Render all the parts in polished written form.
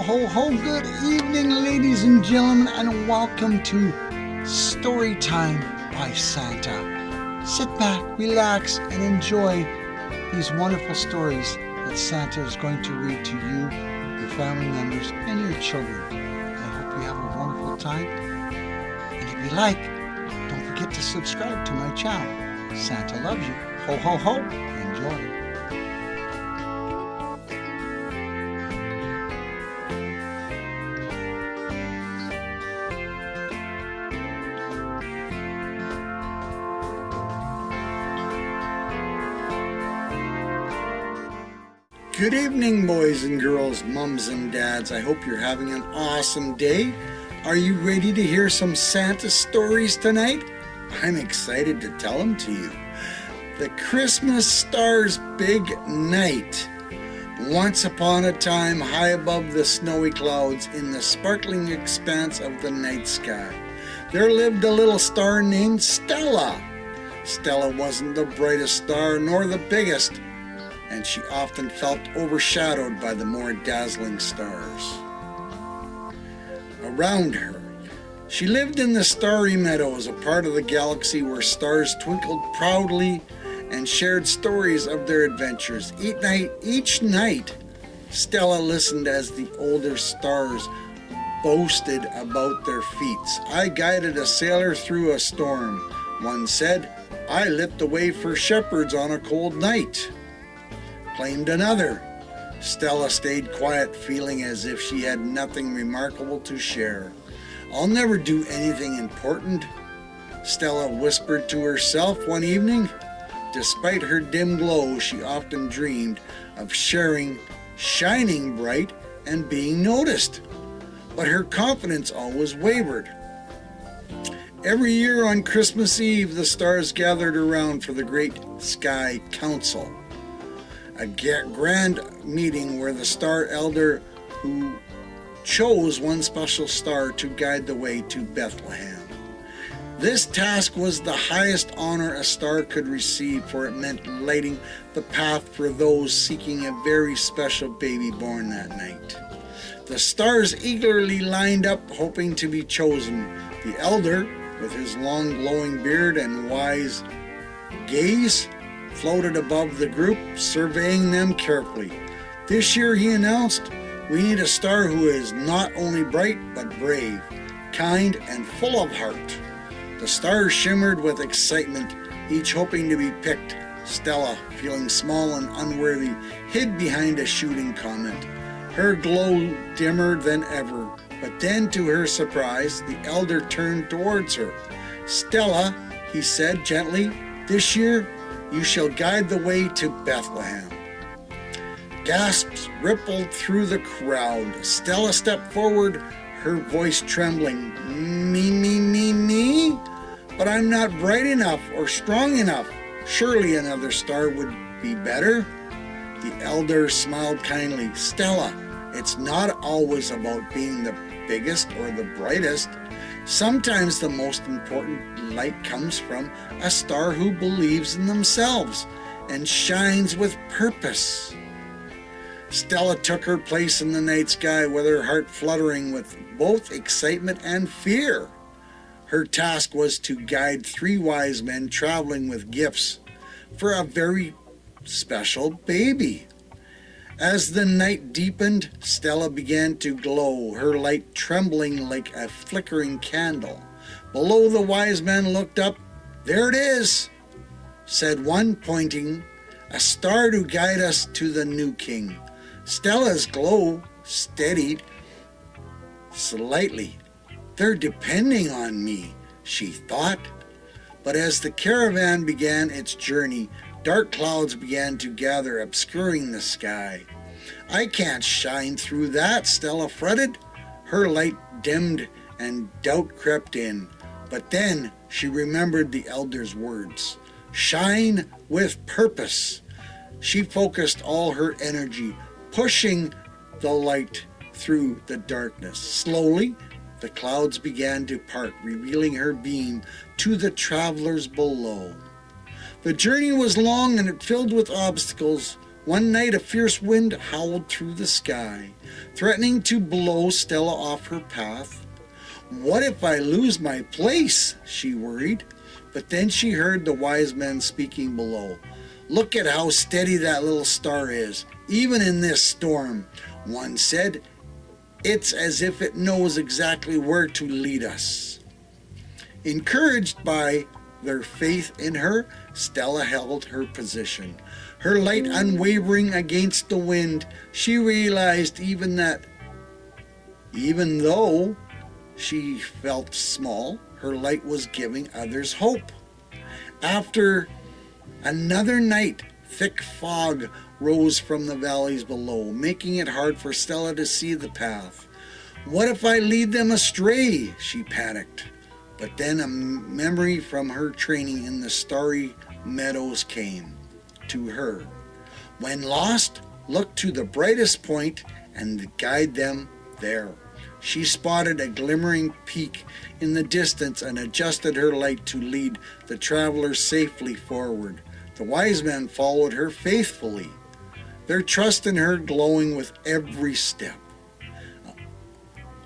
ho, ho. Good evening, ladies and gentlemen, and welcome to Story Time by Santa. Sit back, relax, and enjoy these wonderful stories that Santa is going to read to you, your family members, and your children. I hope you have a wonderful time. And if you like, don't forget to subscribe to my channel. Santa loves you. Ho, ho, ho. Enjoy. Good evening, boys and girls, mums and dads. I hope you're having an awesome day. Are you ready to hear some Santa stories tonight? I'm excited to tell them to you. The Christmas Star's Big Night. Once upon a time, high above the snowy clouds in the sparkling expanse of the night sky, there lived a little star named Stella. Stella wasn't the brightest star nor the biggest, and she often felt overshadowed by the more dazzling stars around her. She lived in the starry meadows, a part of the galaxy where stars twinkled proudly and shared stories of their adventures. Each night, Stella listened as the older stars boasted about their feats. "I guided a sailor through a storm," one said. "I lit the way for shepherds on a cold night," claimed another. Stella stayed quiet, feeling as if she had nothing remarkable to share. "I'll never do anything important," Stella whispered to herself one evening. Despite her dim glow, she often dreamed of shining bright, and being noticed. But her confidence always wavered. Every year on Christmas Eve, the stars gathered around for the Great Sky Council, a grand meeting where the star elder who chose one special star to guide the way to Bethlehem. This task was the highest honor a star could receive, for it meant lighting the path for those seeking a very special baby born that night. The stars eagerly lined up, hoping to be chosen. The elder, with his long glowing beard and wise gaze, floated above the group, surveying them carefully. "This year," he announced, "we need a star who is not only bright, but brave, kind, and full of heart." The stars shimmered with excitement, each hoping to be picked. Stella, feeling small and unworthy, hid behind a shooting comet, her glow dimmer than ever. But then, to her surprise, the elder turned towards her. "Stella," he said gently, "this year you shall guide the way to Bethlehem." Gasps rippled through the crowd. Stella stepped forward, her voice trembling. Me? But I'm not bright enough or strong enough. Surely another star would be better." The elder smiled kindly. "Stella, it's not always about being the biggest or the brightest. Sometimes the most important light comes from a star who believes in themselves and shines with purpose." Stella took her place in the night sky, with her heart fluttering with both excitement and fear. Her task was to guide 3 wise men traveling with gifts for a very special baby. As the night deepened, Stella began to glow, her light trembling like a flickering candle. Below, the wise men looked up. "There it is," said one, pointing, "a star to guide us to the new king." Stella's glow steadied slightly. "They're depending on me," she thought. But as the caravan began its journey, dark clouds began to gather, obscuring the sky. "I can't shine through that," Stella fretted. Her light dimmed and doubt crept in. But then she remembered the elder's words. "Shine with purpose." She focused all her energy, pushing the light through the darkness. Slowly, the clouds began to part, revealing her beam to the travelers below. The journey was long and filled with obstacles, One night a fierce wind howled through the sky, threatening to blow Stella off her path. What if I lose my place? She worried. But then she heard the wise men speaking below. Look at how steady that little star is, even in this storm. One said, it's as if it knows exactly where to lead us. Encouraged by their faith in her, Stella held her position. Her light unwavering against the wind, she realized even though she felt small, her light was giving others hope. After another night, thick fog rose from the valleys below, making it hard for Stella to see the path. What if I lead them astray? She panicked. But then a memory from her training in the starry meadows came to her. When lost, look to the brightest point and guide them there. She spotted a glimmering peak in the distance and adjusted her light to lead the travelers safely forward. The wise men followed her faithfully, their trust in her glowing with every step.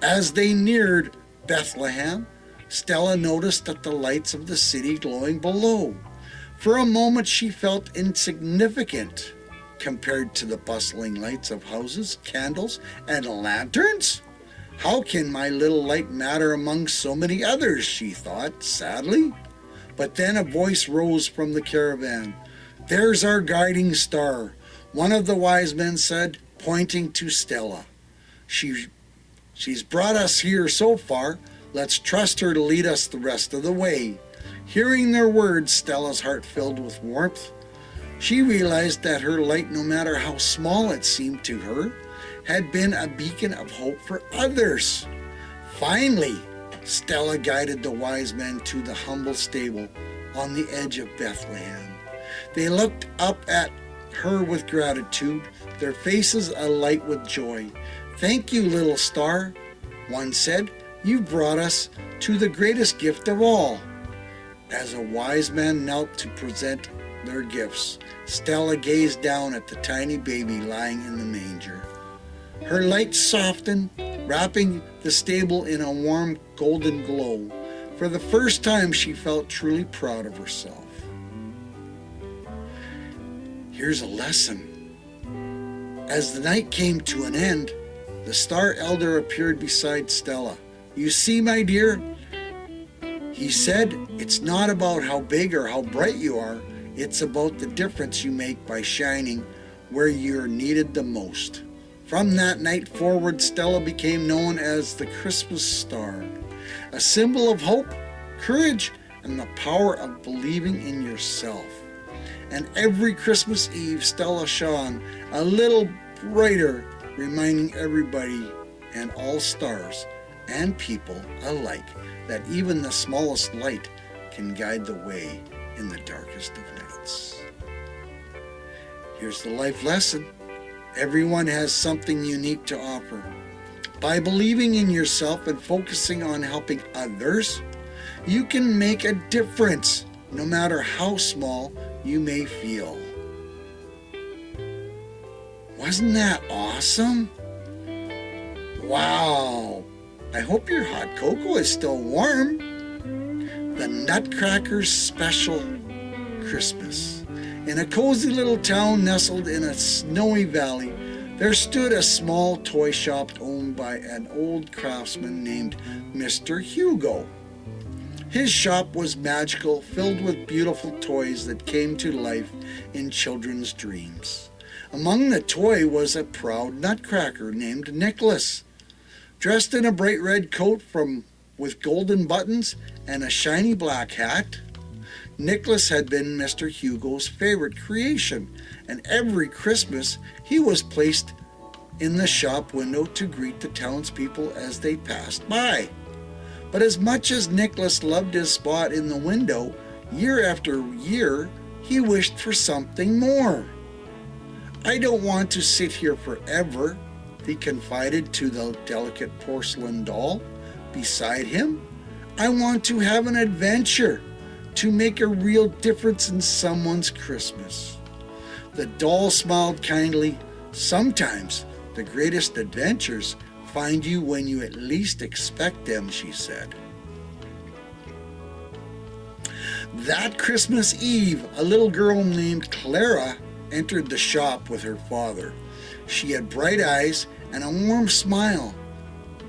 As they neared Bethlehem, Stella noticed that the lights of the city glowing below. For a moment she felt insignificant compared to the bustling lights of houses, candles, and lanterns. How can my little light matter among so many others, she thought sadly. But then a voice rose from the caravan. There's our guiding star, one of the wise men said, pointing to Stella. She's brought us here so far. Let's trust her to lead us the rest of the way. Hearing their words, Stella's heart filled with warmth. She realized that her light, no matter how small it seemed to her, had been a beacon of hope for others. Finally, Stella guided the wise men to the humble stable on the edge of Bethlehem. They looked up at her with gratitude, their faces alight with joy. Thank you, little star, one said. You brought us to the greatest gift of all. As a wise man knelt to present their gifts, Stella gazed down at the tiny baby lying in the manger. Her light softened, wrapping the stable in a warm golden glow. For the first time, she felt truly proud of herself. Here's a lesson. As the night came to an end, the star elder appeared beside Stella. You see, my dear, he said, it's not about how big or how bright you are. It's about the difference you make by shining where you're needed the most. From that night forward, Stella became known as the Christmas star, a symbol of hope, courage, and the power of believing in yourself. And every Christmas Eve, Stella shone a little brighter, reminding everybody and all stars and people alike that even the smallest light can guide the way in the darkest of nights. Here's the life lesson. Everyone has something unique to offer. By believing in yourself and focusing on helping others, you can make a difference, no matter how small you may feel. Wasn't that awesome? Wow! I hope your hot cocoa is still warm. The Nutcracker's Special Christmas. In a cozy little town nestled in a snowy valley, there stood a small toy shop owned by an old craftsman named Mr. Hugo. His shop was magical, filled with beautiful toys that came to life in children's dreams. Among the toy was a proud nutcracker named Nicholas. Dressed in a bright red coat with golden buttons and a shiny black hat, Nicholas had been Mr. Hugo's favorite creation, and every Christmas he was placed in the shop window to greet the townspeople as they passed by. But as much as Nicholas loved his spot in the window, year after year, he wished for something more. I don't want to sit here forever, he confided to the delicate porcelain doll beside him. I want to have an adventure, to make a real difference in someone's Christmas. The doll smiled kindly. Sometimes the greatest adventures find you when you at least expect them, she said. That Christmas Eve, a little girl named Clara entered the shop with her father. She had bright eyes and a warm smile,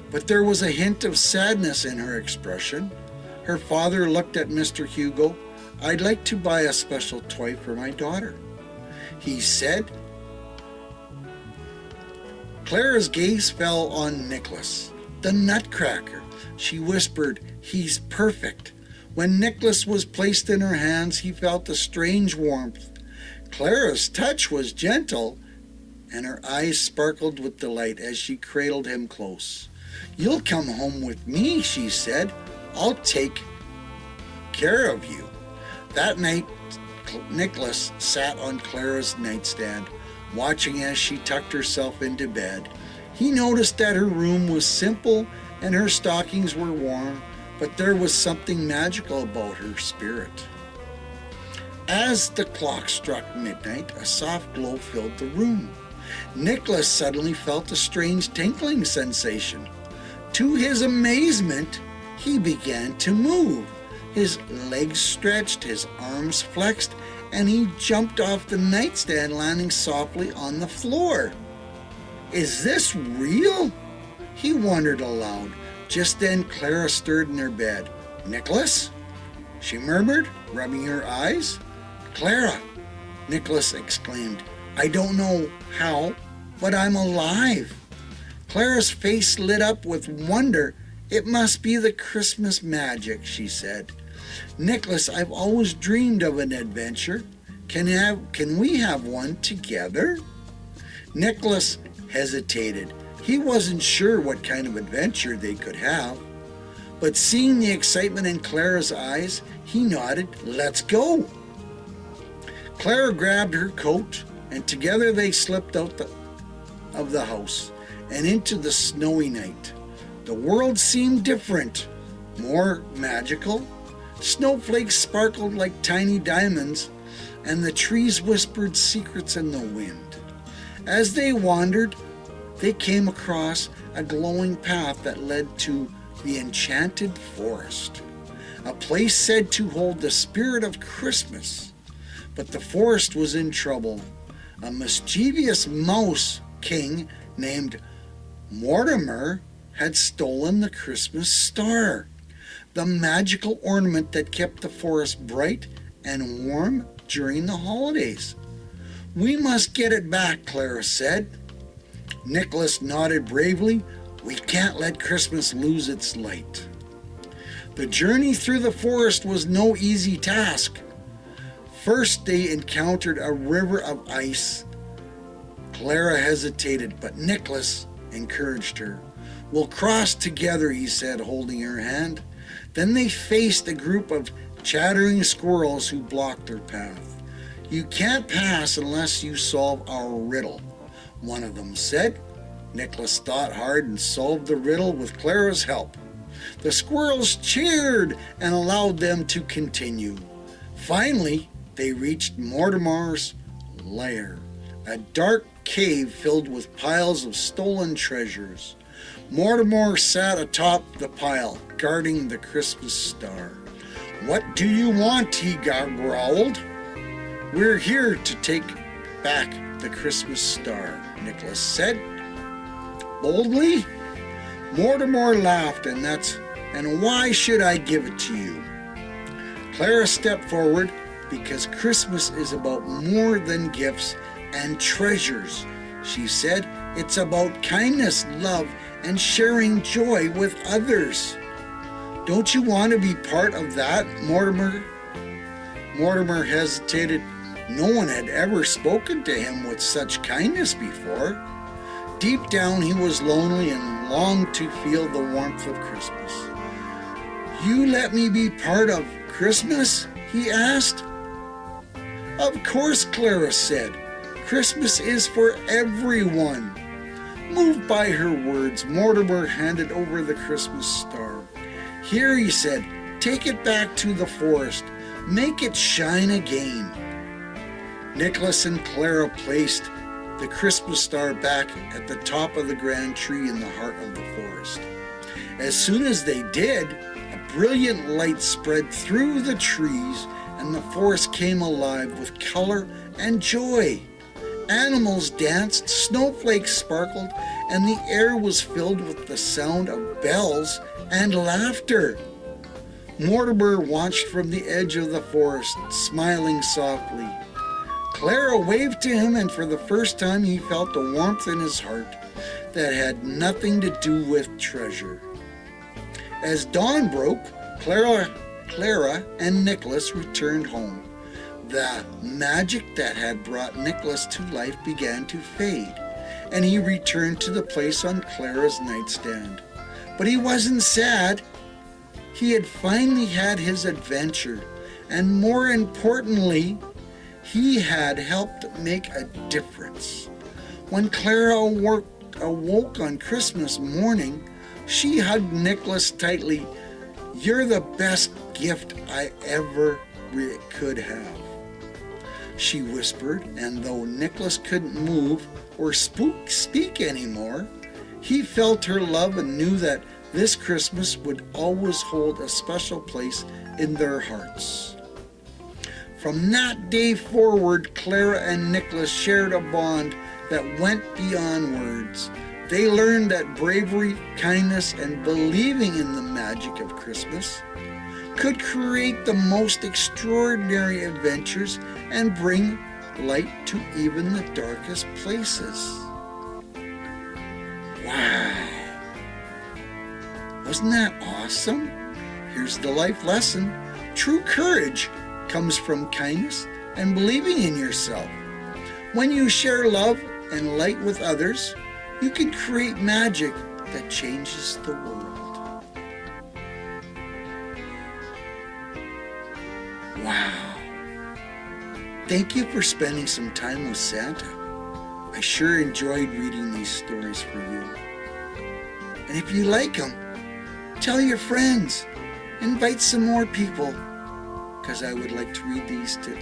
but there was a hint of sadness in her expression. Her father looked at Mr. Hugo. "I'd like to buy a special toy for my daughter," he said. Clara's gaze fell on Nicholas, the nutcracker. She whispered, "He's perfect." When Nicholas was placed in her hands, he felt a strange warmth. Clara's touch was gentle, and her eyes sparkled with delight as she cradled him close. "You'll come home with me," she said. "I'll take care of you." That night, Nicholas sat on Clara's nightstand, watching as she tucked herself into bed. He noticed that her room was simple and her stockings were warm, but there was something magical about her spirit. As the clock struck midnight, a soft glow filled the room. Nicholas suddenly felt a strange tinkling sensation. To his amazement, he began to move. His legs stretched, his arms flexed, and he jumped off the nightstand, landing softly on the floor. "Is this real?" he wondered aloud. Just then, Clara stirred in her bed. "Nicholas?" she murmured, rubbing her eyes. "Clara!" Nicholas exclaimed. "I don't know how, but I'm alive." Clara's face lit up with wonder. "It must be the Christmas magic," she said. "Nicholas, I've always dreamed of an adventure. Can we have one together?" Nicholas hesitated. He wasn't sure what kind of adventure they could have. But seeing the excitement in Clara's eyes, he nodded. "Let's go." Clara grabbed her coat, and together they slipped out of the house and into the snowy night. The world seemed different, more magical. Snowflakes sparkled like tiny diamonds, and the trees whispered secrets in the wind. As they wandered, they came across a glowing path that led to the enchanted forest, a place said to hold the spirit of Christmas. But the forest was in trouble. A mischievous mouse king named Mortimer had stolen the Christmas star, the magical ornament that kept the forest bright and warm during the holidays. "We must get it back," Clara said. Nicholas nodded bravely. "We can't let Christmas lose its light." The journey through the forest was no easy task. First, they encountered a river of ice. Clara hesitated, but Nicholas encouraged her. "We'll cross together," he said, holding her hand. Then they faced a group of chattering squirrels who blocked their path. "You can't pass unless you solve our riddle," one of them said. Nicholas thought hard and solved the riddle with Clara's help. The squirrels cheered and allowed them to continue. Finally, they reached Mortimer's lair, a dark cave filled with piles of stolen treasures. Mortimer sat atop the pile, guarding the Christmas star. "What do you want?" he growled. "We're here to take back the Christmas star," Nicholas said boldly. Mortimer laughed, and why should I give it to you? Clara stepped forward. "Because Christmas is about more than gifts and treasures," she said. "It's about kindness, love, and sharing joy with others. Don't you want to be part of that, Mortimer?" Mortimer hesitated. No one had ever spoken to him with such kindness before. Deep down, he was lonely and longed to feel the warmth of Christmas. "You let me be part of Christmas?" he asked. "Of course," Clara said. "Christmas is for everyone." Moved by her words, Mortimer handed over the Christmas star. "Here," he said, "take it back to the forest. Make it shine again." Nicholas and Clara placed the Christmas star back at the top of the grand tree in the heart of the forest. As soon as they did, a brilliant light spread through the trees and the forest came alive with color and joy. Animals danced, snowflakes sparkled, and the air was filled with the sound of bells and laughter. Mortimer watched from the edge of the forest, smiling softly. Clara waved to him, and for the first time he felt a warmth in his heart that had nothing to do with treasure. As dawn broke, Clara and Nicholas returned home. The magic that had brought Nicholas to life began to fade, and he returned to the place on Clara's nightstand. But he wasn't sad. He had finally had his adventure, and more importantly, he had helped make a difference. When Clara awoke on Christmas morning, she hugged Nicholas tightly. "You're the best gift I ever could have," she whispered, and though Nicholas couldn't move or speak anymore, he felt her love and knew that this Christmas would always hold a special place in their hearts. From that day forward, Clara and Nicholas shared a bond that went beyond words. They learned that bravery, kindness, and believing in the magic of Christmas could create the most extraordinary adventures and bring light to even the darkest places. Wow! Wasn't that awesome? Here's the life lesson. True courage comes from kindness and believing in yourself. When you share love and light with others, you can create magic that changes the world. Wow. Thank you for spending some time with Santa. I sure enjoyed reading these stories for you. And if you like them, tell your friends. Invite some more people, because I would like to read these to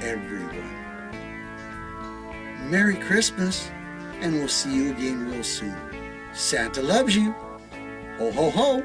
everyone. Merry Christmas, and we'll see you again real soon. Santa loves you. Ho, ho, ho.